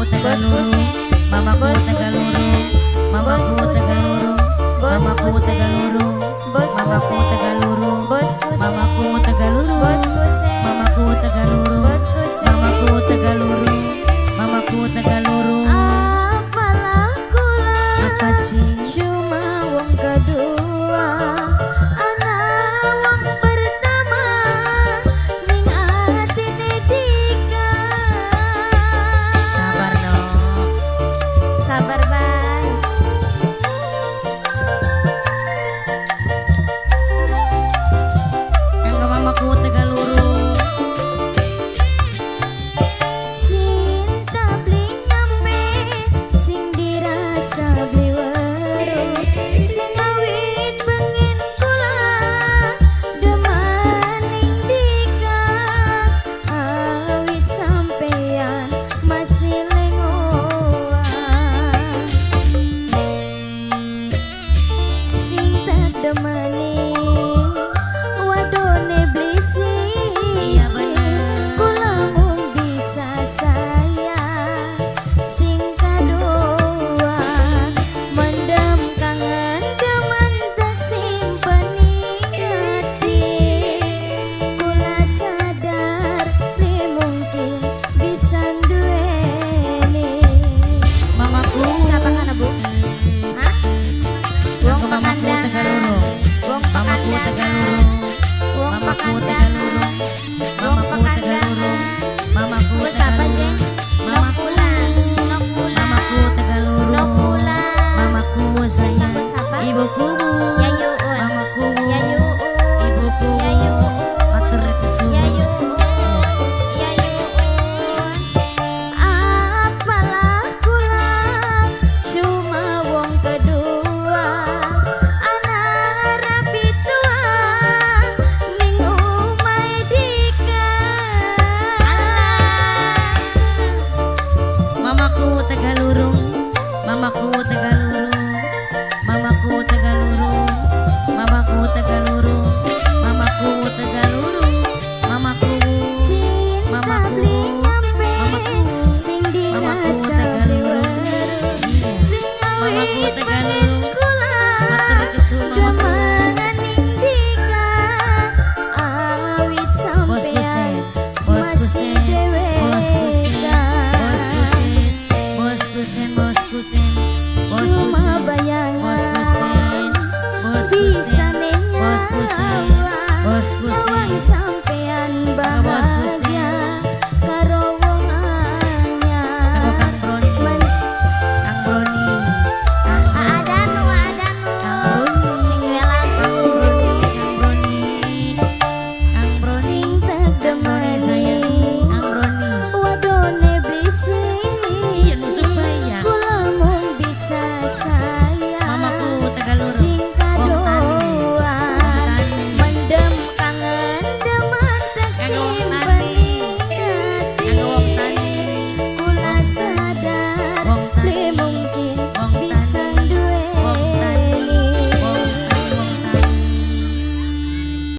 Tegaluru, mamaku Tegaluru, mamaku Tegaluru, mamaku Tegaluru, mamaku Tegaluru, mamaku Tegaluru, mamaku Tegaluru, mamaku Tegaluru, mamaku Tegaluru. Apalah kula Apa sih? cuma wong kedua, anak wong pertama ning atine Dika. Sabar no. Sabar bang. Kanggo mamaku Tegaluru. Cinta beli nyampe sing dirasa beli weruh, sing awit pengen kula demaning Dika, awit sampeyan masih lengoan, sing tak demaning wadone beli Iya bener. kula mung bisa sayang sing kadua, mendem kangen jaman tak simpeni hati, kula sadar li mungkin bisa duweni. Mamaku. Siapa kana bu? Hah? Kanggo mamaku Tegaluru. Wong Mamaku Tegaluru. Wong Mamaku Pakandanan. Tegaluru. Wong Mamaku Tegaluru. Mamaku Bu siapa Tegaluru. sih? Mamaku. Nokula. Mamaku Tegaluru. Nokula. Mamaku sayang. Siapa? Ibuku. Yayuun. Mamaku. Yayuun. Ibuku. Yayuun. Matur kesuwun. Yayuun. Yayuun. Apalah kula cuma wong kedua, anak rapi tua ning omahe Dika. Mamaku Tegaluru. Mamaku Tegaluru. Mamaku Tegaluru. Mamaku Tegaluru. Mamaku Tegaluru. Mamaku. Cinta Mamaku. beli nyampe Mamaku. sing Mamaku dirasa Tegaluru. weruh, Iya. sing Mamaku awit Tegaluru. pengen kula Matur kesuwun mamaku. demaning Dika, awit Bosku sampeyan sen. Bosku masih sen. Bosku sen. Bosku sen. deweka. Bosku sen. Bosku sen. Bosku Cuma sen. bayangan Bosku sen. Bosku bisa sen. Bosku sen. nyawa Bosku sen. nyawang sampeyan Bosku